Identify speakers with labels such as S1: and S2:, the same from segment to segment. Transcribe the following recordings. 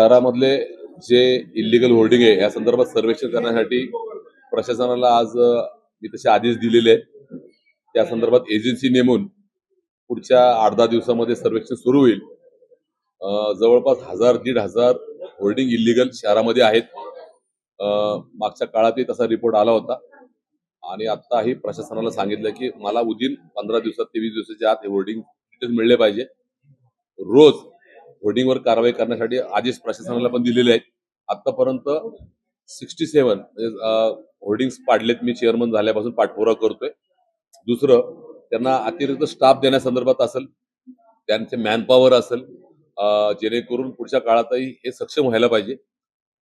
S1: शहरामधले जे illegal hoarding आहे या संदर्भात सर्वेक्षण करण्यासाठी प्रशासनाला आज मी तसे आदेश दिलेले आहेत. त्या संदर्भात एजन्सी नेमून पुढच्या 8-10 दिवसामध्ये सर्वेक्षण सुरू होईल. जवळपास 1000-1500 होर्डिंग इल्लीगल शहरामध्ये आहेत. मागच्या काळातही तसा रिपोर्ट आला होता आणि आत्ताही प्रशासनाला सांगितलं की मला उद्या 15 दिवसात ते 20 दिवसाच्या आत हे होर्डिंग मिळले पाहिजे. रोज होर्डिंगवर कारवाई करण्यासाठी आदेश प्रशासनाला पण दिलेले आहेत. आतापर्यंत 67 म्हणजे होर्डिंग्स पाडलेत. मी चेअरमन झाल्यापासून पाठपुरावा करतोय. दुसरं, त्यांना अतिरिक्त स्टाफ देण्यासंदर्भात असेल, त्यांचे मॅनपॉवर असेल, जेणेकरून पुढच्या काळातही हे सक्षम व्हायला पाहिजे.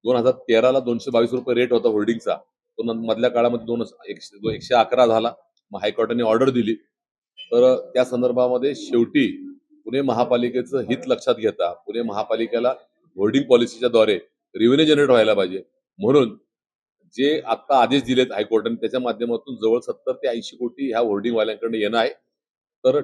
S1: 2013ला 222 रुपये रेट होता होर्डिंगचा, तो मधल्या काळामध्ये 111 झाला. मग हायकोर्टाने ऑर्डर दिली. तर त्या संदर्भामध्ये शेवटी पुणे महापालिकेचं हित लक्षात घेता पुणे महापालिकेला होर्डिंग पॉलिसीच्या द्वारे रेव्हेन्यू जनरेट व्हायला पाहिजे. म्हणून जे आता आदेश दिलेत हायकोर्टाने त्याच्या माध्यमातून जवळ 70 ते 80 कोटी ह्या होर्डिंग वाल्यांकडे येणं आहे. तर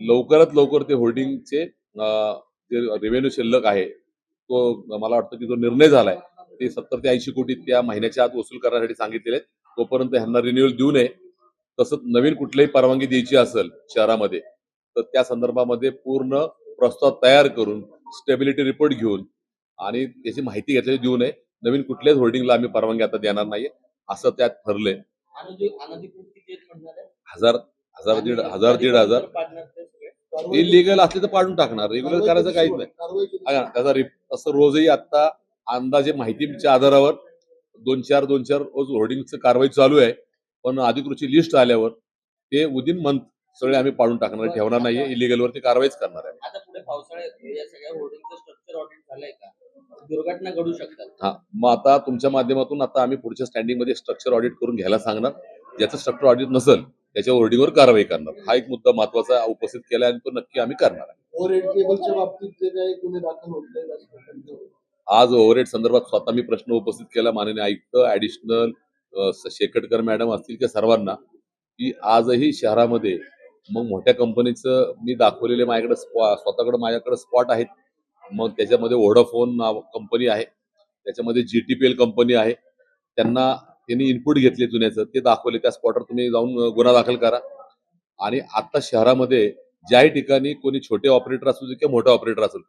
S1: लवकरात लवकर ते होर्डिंगचे जे रेव्हेन्यू शिल्लक आहे तो मला वाटतं की जो निर्णय झालाय ते 70 ते 80 कोटी त्या महिन्याच्या आत वसूल करण्यासाठी सांगितलेले आहेत. तोपर्यंत ह्यांना रिन्युअल देऊ नये. तसंच नवीन कुठलीही परवानगी द्यायची असेल शहरामध्ये तर त्या संदर्भामध्ये पूर्ण प्रस्ताव तयार करून स्टेबिलिटी रिपोर्ट घेऊन आणि त्याची माहिती घेतलेली देऊ नये. नवीन कुठल्याच होर्डिंगला आम्ही परवानगी आता देणार नाहीये असं त्यात ठरलंय. 1000-1500 इलिगल असले तर पाडून टाकणार. रेग्युलर करायचं काहीच नाही. त्याचा तसं रोजही आता अंदाजे माहितीच्या आधारावर 2-4 रोज होर्डिंगची कारवाई चालू आहे. पण अधिकृतची लिस्ट आल्यावर ते विदिन मंथ सगळे आम्ही पाडून टाकणार, ठेवणार नाहीये. इलिगल वरती कारवाईच करणार आहे.
S2: आता पुढे पावसाळ्यात या सगळ्या होर्डिंगचं स्ट्रक्चर ऑडिट झालंय का? दुर्घटना घडू शकतात.
S1: हा, मग आता तुमच्या माध्यमातून आता आम्ही पुढच्या स्टँडिंग मध्ये स्ट्रक्चर ऑडिट करून घ्यायला सांगणार. ज्याचं स्ट्रक्चर ऑडिट नसेल त्याच्या होर्डिंगवर कारवाई करणार. हा एक मुद्दा महत्वाचा उपस्थित केला आणि तो नक्की आम्ही करणार आहे.
S3: ओव्हरहेड केबलच्या बाबतीत जे काही गुन्हे दाखल होत
S1: आज ओव्हरहेड संदर्भात स्वतः मी प्रश्न उपस्थित केला माननीय आयुक्त, ऍडिशनल शेकटकर मॅडम असतील त्या सर्वांना, की आजही शहरामध्ये मग मोठ्या कंपनीचं मी दाखवलेले माझ्याकडे स्वतःकडे स्पॉट आहेत. मग त्याच्यामध्ये व्होडाफोन कंपनी आहे, त्याच्यामध्ये जीटीपीएल कंपनी आहे. त्यांनी इनपुट घेतले जुन्याचं, ते दाखवले. त्या स्पॉटवर तुम्ही जाऊन गुन्हा दाखल करा. आणि आता शहरामध्ये ज्याही ठिकाणी कोणी छोटे ऑपरेटर असू दे किंवा मोठे ऑपरेटर असेल,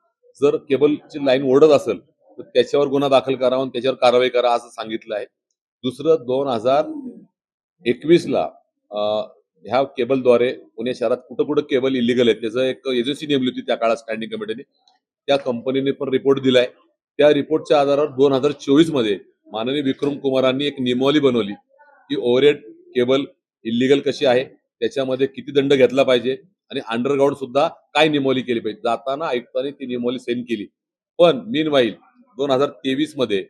S1: जर केबलची लाईन ओढत असेल तर त्याच्यावर गुन्हा दाखल करा आणि त्याच्यावर कारवाई करा असं सांगितलं आहे. दुसरं, 2021ला ह्या केबलद्वारे पुणे शहरात कुठं केबल इलिगल आहे त्याचं एक एजन्सी नेमली होती त्या काळात स्टँडिंग कमिटीने. त्या कंपनीने पण रिपोर्ट दिलाय. त्या रिपोर्टच्या आधारावर 2024 मध्ये माननीय विक्रम कुमारांनी एक नियमावली बनवली की ओव्हरहेड केबल इलिगल कशी आहे, त्याच्यामध्ये किती दंड घेतला पाहिजे आणि अंडरग्राऊंड सुद्धा काय नियमावली केली पाहिजे. जाताना आयुक्तांनी ती नियमावली सेंड केली. पण मीनवाईल 2023 मध्ये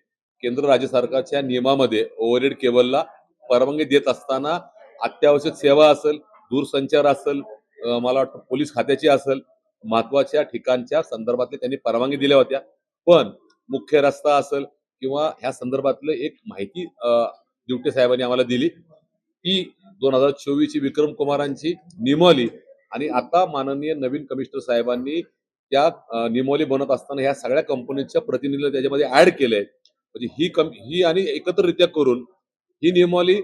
S1: केंद्र राज्य सरकारच्या नियमामध्ये ओव्हरहेड केबलला परवानगी देत असताना अत्यावश्यक सेवा असेल, दूरसंचार असेल, मला वाटतं पोलीस खात्याची असेल, महत्वाच्या ठिकाणच्या संदर्भातले त्यांनी परवानगी दिल्या होत्या. पण मुख्य रस्ता असेल किंवा ह्या संदर्भातलं एक माहिती दिवटे साहेबांनी आम्हाला दिली ती 2024 ची विक्रम कुमारांची नियमावली. आणि आता माननीय नवीन कमिशनर साहेबांनी त्या नियमावली बनवत असताना ह्या सगळ्या कंपनीच्या प्रतिनिधीला त्याच्यामध्ये ऍड केलंय. म्हणजे ही आणि एकत्रित्या करून ही नियमावली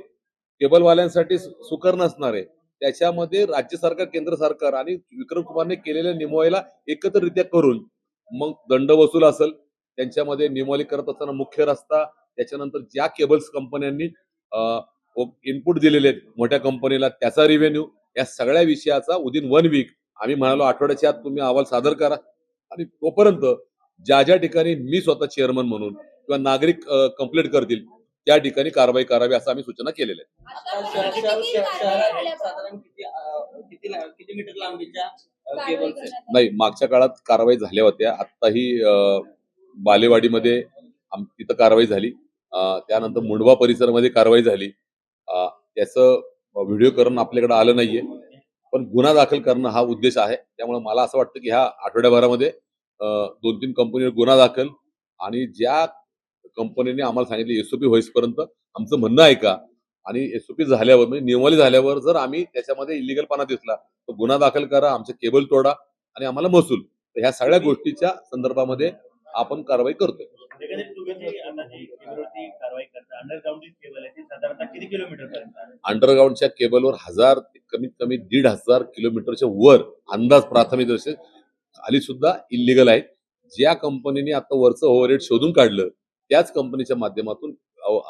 S1: केबलवाल्यांसाठी सुकर नसणार आहे. त्याच्यामध्ये राज्य सरकार, केंद्र सरकार आणि विक्रम कुमारने केलेल्या नियमावलीला एकत्रित्या करून मग दंड वसूल असेल, त्यांच्यामध्ये नियमावली करत असताना मुख्य रस्ता, त्याच्यानंतर ज्या केबल्स कंपन्यांनी इनपुट दिलेले आहेत मोठ्या कंपनीला त्याचा रेव्हेन्यू, या सगळ्या विषयाचा विदिन 1 वीक आम्ही म्हणालो आठवड्याच्या आत तुम्ही अहवाल सादर करा. आणि तोपर्यंत ज्या ठिकाणी मी स्वतः चेअरमन म्हणून किंवा नागरिक कंप्लेंट करतील त्या ठिकाणी कारवाई करावी असं आम्ही सूचना केलेल्या आहेत.
S2: साधारण किती मीटर लांबीच्या केबल्स आहेत?
S1: नाही, मागच्या काळात कारवाई झाल्या होत्या. आत्ताही बालेवाडीमध्ये तिथं कारवाई झाली. त्यानंतर मुंडवा परिसरामध्ये कारवाई झाली. त्याचं व्हिडिओकरण आपल्याकडे आलं नाहीये, पण गुन्हा दाखल करणं हा उद्देश आहे. त्यामुळे मला असं वाटतं की ह्या आठवड्याभरामध्ये 2-3 कंपनीवर गुन्हा दाखल आणि ज्या कंपनीने आम्हाला सांगितलं एसओपी होईपर्यंत आमचं म्हणणं ऐका आणि एसओपी झाल्यावर म्हणजे नियमावली झाल्यावर जर आम्ही त्याच्यामध्ये इलिगलपणा दिसला तर गुन्हा दाखल करा, आमचे केबल तोडा आणि आम्हाला महसूल. तर ह्या सगळ्या गोष्टीच्या संदर्भामध्ये आपण कारवाई करतोय.
S4: एकंदरीत तुम्ही जी आता जी केबलवरती कारवाई करता, अंडरग्राऊंड जी केबल आहे ती साधारणतः किती किलोमीटर पर्यंत आहे?
S1: अंडरग्राऊंडच्या केबलवर कमीत कमी 1,500 किलोमीटरच्या वर अंदाज प्राथमिक दृष्टी खाली सुद्धा इलिगल आहेत. ज्या कंपनीने आता वरचं ओव्हरहेड शोधून काढलं त्याच कंपनीच्या माध्यमातून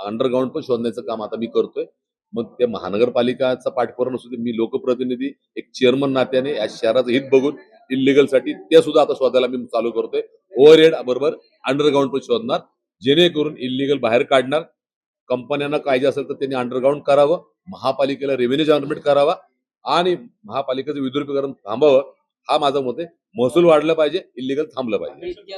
S1: अंडरग्राऊंड पण शोधण्याचं काम आता मी करतोय. मग ते महानगरपालिकाचा पाठपुरावा नसू दे, मी लोकप्रतिनिधी एक चेअरमन नात्याने या शहराचं हित बघून इलिगल साठी ते सुद्धा आता शोधायला मी चालू करतोय. ओव्हरहेड बरोबर अंडरग्राऊंड पण शोधणार, जेणेकरून इलिगल बाहेर काढणार. कंपन्यांना पाहिजे असेल तर त्यांनी अंडरग्राऊंड करावं, महापालिकेला रेव्हेन्यू जनरेट करावा आणि महापालिकेचं विद्रुपीकरण थांबावं. हा माझा मत आहे. महसूल वाढला पाहिजे, इलिगल थांबलं पाहिजे.
S2: इतक्या